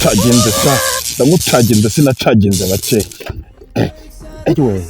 ndamucaginze sa ndamucaginze sinacaginze bake anyway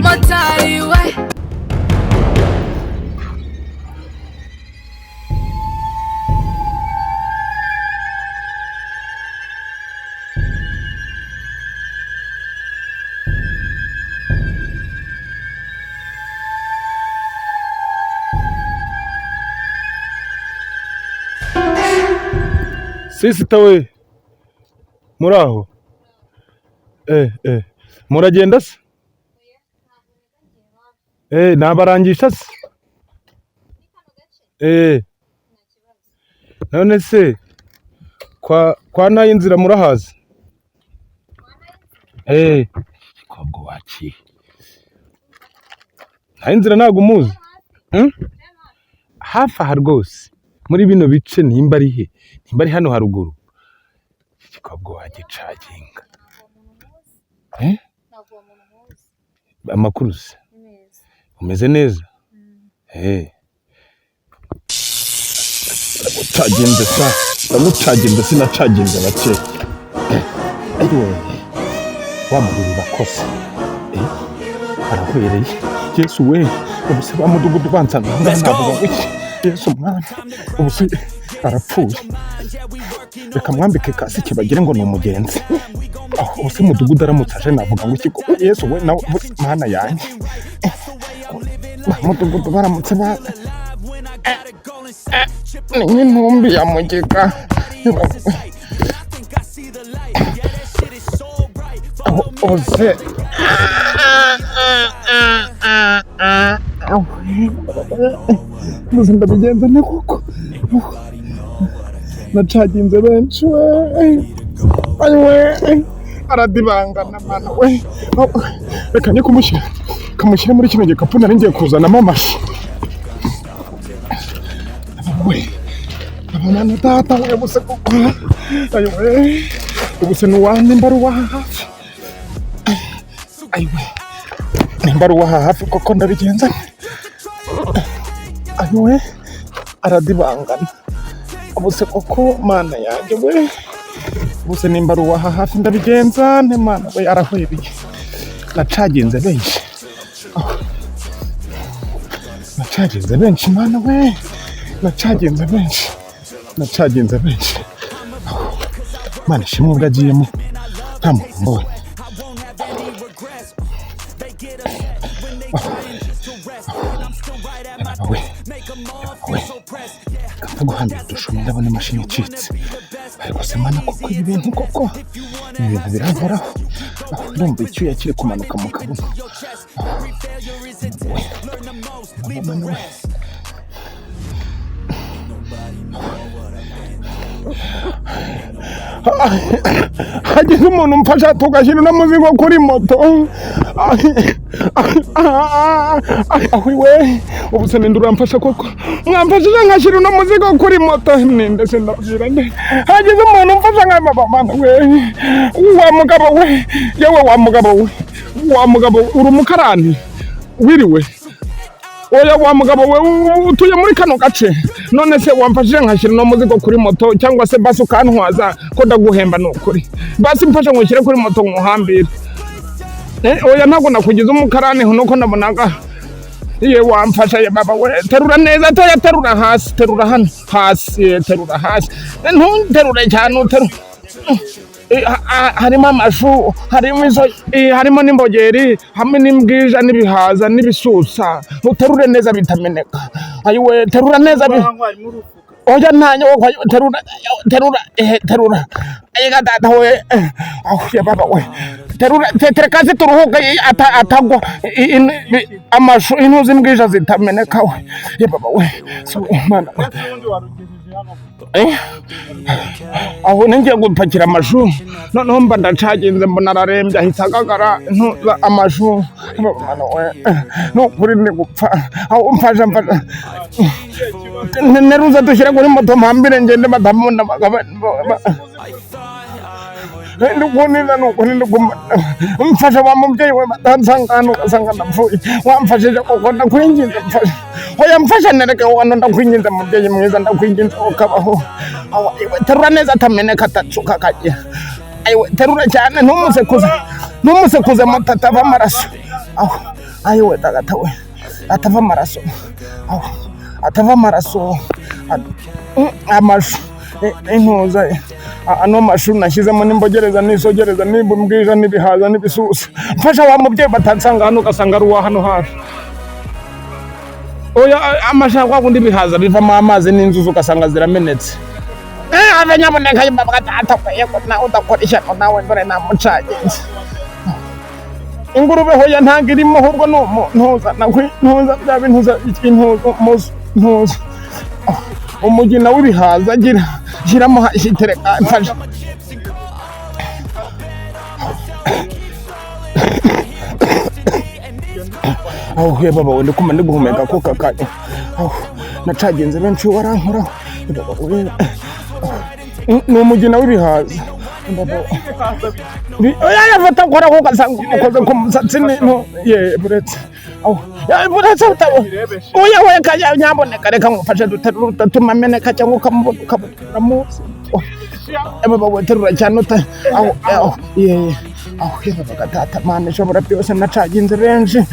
Motari we Sisita we muraho muragenda se nabarangisha se none se kwa nayo inzira murahazi kobwo waciye nayo inzira ntago umuzi hafi aha rwose muri bino bice nimba ari he nimba ari hano haruguru kobwo wagicaginga amakuru se umeze neza ndamucaginze sinacaginze bake anyway wamuguru bakosa arahwereye Yesu we ubuse bamudugudu bansanga navuga iki Yesu mwana ubuse arapfuye reka mwambike kasi kibagire ngo ni umugenzi ubuse mudugudu aramutsaje navuga ngo iki Yesu we nawe mana yanjye mudugudu baramutse ba ni ntumbi ya mugeka ose ndabigenza ne kuko nacaginze benshi we aradibangana mana we reka njye kamushyire muri kino gikapu nari ngiye kuzanamo amafi we abana tata we buse kuko we ubuse nuwande mbaruwa hafi we mbaruwa hafi koko ndabigenza we aradibangana ubuse koko mana yanjye we ubuse nimbaruwa hafi ndabigenza ne mana we arahwebeye nacaginze benshi nacaginze benshi mana we nacaginze benshi mana ishimwe ubwo agiyemo nta muntu mbonye kapfa guhambira udushumi ndabona imashini icitse ariko se mana koko ibi bintu koko ibi bintu birankoraho ndumva icyuya kiri kumanuka mu kabuno hagize umuntu umfasha tugashyira na muzigo kuri moto we ubuse ninde uramfasha koko mwamfashije nkashyira na muzigo kuri moto ninde se ndabwira nde hagize umuntu umfasha nk'amabamana we wa mugabo we yewe wa mugabo uri umukarani wiriwe oya wa mugabo we utuye muri kano gace none se wamfashije nkashyira no muzigo kuri moto cyangwa se basi ukantwaza ko ndaguhemba nukuri basi mfasha nkoshyire kuri moto nkuhambira oya ntabwo nakugize umukarani nuko nabonaga iye wamfasha ye baba we terura neza terura hasi terura hano hasi terura hasi ntunterure cyane uterura harimo amashu harimo n'imbogeri hamwe n'imbwija n'ibihaza n'ibisusa uterure neza bitameneka ayiwe terura neza oya ntanya terura ayiga data we ya baba we terura terekaze turuhuka atagwa amashu intuzi imbwija zitameneka we ya baba we so mana aho ngiye gupakira amashu noneho mba ndacaginze mbona ararembye ahita agagara amashu nukuri ni gupfa aho mfasha neruza dushyira kuri moto mpambire ngende batamubona umfasha wa mubyeyi we batansangana ugasanga ndapfuye wamfashije koko ndakwinginze mfasha oya mfasha nereke wano ndakwinginze mubyeyi mwiza ndakwinginze ukabaho terura neza atameneka atacuka kajya terura cyane ntumusekuze moto atava amaraso ayiwe dagatawe atava amaraso atava amaraso amashu intuza ano mashu nashyizemo n'imbogereza n'isogereza n'imbwija n'ibihaza n'ibisusa mfasha wa mubyeyi batansanga hano ugasanga ari uwa hano hafi oya amashu kwa kundi bihaza bivamo amazi n'inzuzi ugasanga ziramenetse abanyaboneka y'abagatatakwiye ko nawe udakoresha nawe dore namucagenze ingurube hoya ntago irimo ahubwo ntuza bya bintuza ntuza umugina w'ibihaza agira shyiramo tereka mfasha aho he baba wende kuma ndiguhumeka ko kakanye nacagenze benshi warankora ni umugina w'ibihaza oya yafata kora ko gasanga ukoze ku musatsi ye buretse buretse oya we kajya nyaboneka reka ngufashe dutatuma meneka cyangwa ukamubona munsi baba weterura cyane ye bagatata mane shobora byose nacaginze benshi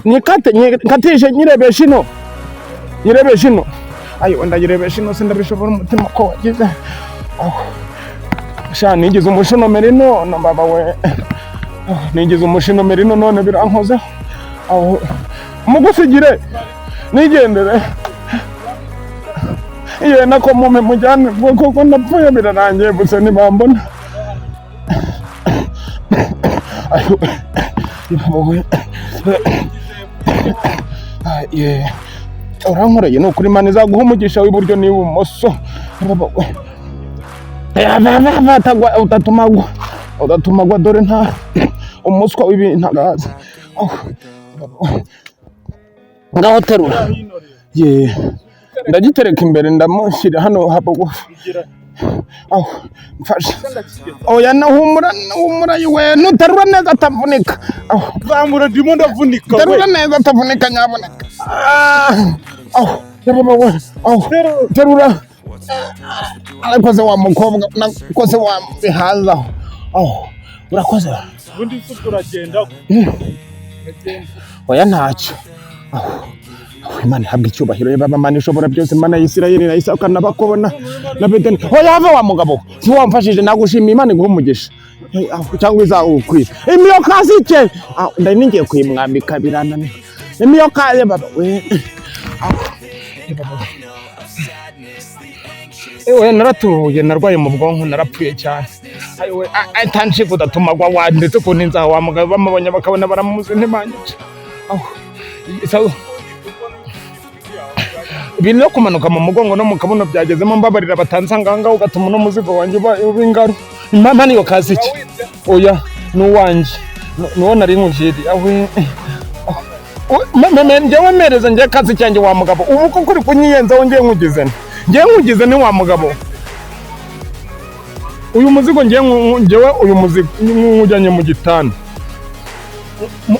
nikatishe nyirebesha ino ayo ndayirebesha ino sindabishobora umutima ko wagize sha nigize umushino merino no baba we nigize umushino merino none birankoze aho mugusigire nigendere iye nako mume mujyane kuko ndapfuye birarangiye gusa nibambona ayo ibowe ye urankoreye no kuri mane zaguha umugisha w'iburyo n'ibumoso baba we udatumagwa dore nta umuswa w'ibintu agaza ngaho terura ye ndagitereka imbere ndamushyira hano habugufi mfasha oya humura yiwe nuterura neza atavunika zamura ndimo ndavunika terura neza atavunika nyaboneka terura arakoze wa mukobwa nakoze wa bihaza urakoze ubundi turagenda oya ntacyo Imana habwa icyubahiro yaba Imana ishobora byose Imana y'Isirayeli na Isaka n'abakobona na Bedeni oya hava wa mugabo si wamfashije nagushimiye Imana iguha umugisha cyangwa izawukwiye imiyo kasike ndari ningiye kuyimwambika biranane imiyo kaye baba we ewe naratuye narwaye mu bwonko narapfuye cyane ayiwe atanshi kudatuma gwa wanditse ko ninza wa mugabo bamubonye bakabona baramuze ntimanyice bino kumanuka mu mugongo no mu kabuno byagezemo mbabarira batansanga ngaho ugatuma no muzigo wanjye ubingaro impampa niyo kasiki oya nuwanje nuwo nari nkujiri awe njyewe mereza njye kazi cyanjye wa mugabo ubu ko kuri kunyiyenzaho njye nkugize ni wa mugabo uyu muzigo njyewe uyu muzigo nkujyanye mu gitanda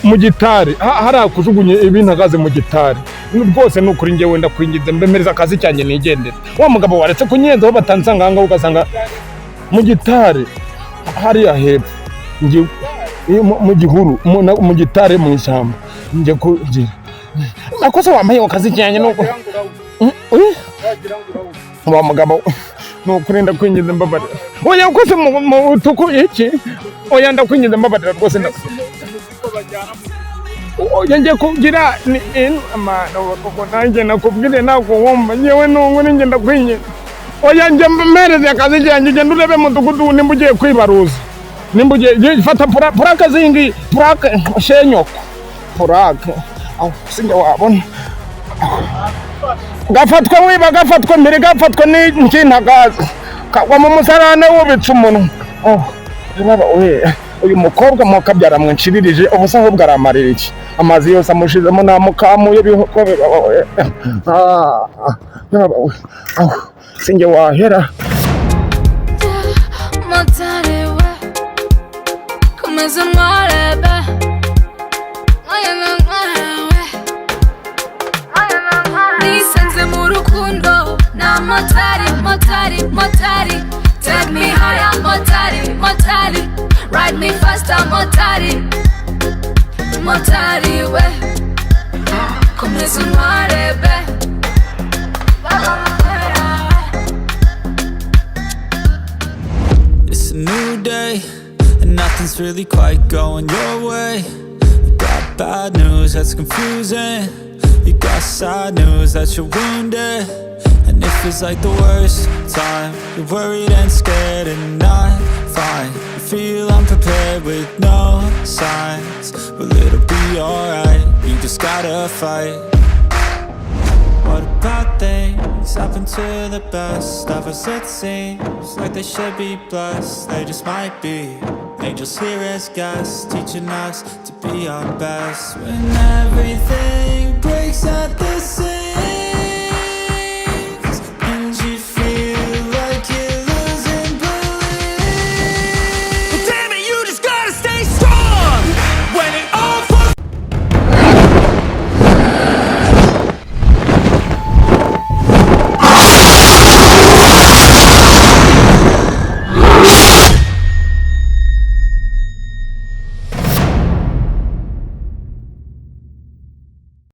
mu gitari hari akujugunye ibintu agaze mu gitari rwose nukuri njyewe ndakwingize mbemereza akazi cyanjye nigendera wa mugabo waretse kunyenzaho batansanga ngaho ugasanga mu gitari hari ahepfo mu gihuru mu gitari mu ishyamba njye kugira nakoze wambaye akazi cyanjye nuko wa mugabo nukuri ndakwingize mbabarira oya ukoze mu tuku iki oya ndakwingize mbabarira rwose oya njye kugira ni amano koko nanjye nakubwire nako wumva njyewe nungu ninjye ndakwingize oya njye mmereze akazi cyanjye ugenda urebe mudugudu nimba ugiye kwibaruza nimba ugiye fata purake zingi purake shenyoko purake aho sinjye wabona gafatwa wiba gafatwa mbere gafatwa n'intagaza kagwa mu musarane wubitse umunwa uyu mukobwa mukabyara mwinshiririje ubusa ahubwo aramarira iki amazi yose amushizemo namukamuye bihoko singe wahera Motari we komeza mwarebe nisanze mu rukundo na Motari Motari Motari take me higher Motari Motari ride me faster Motari Motari we komeza mwarebe It's a new day, and nothing's really quite going your way. You got bad news that's confusing. You got sad news that you're wounded. And it feels like the worst time. You're worried and scared and not fine. You feel unprepared with no signs. Well, it'll be alright, you just gotta fight. What about things happen to the best of us? It seems like they should be blessed. They just might be angels here as guests, teaching us to be our best. When everything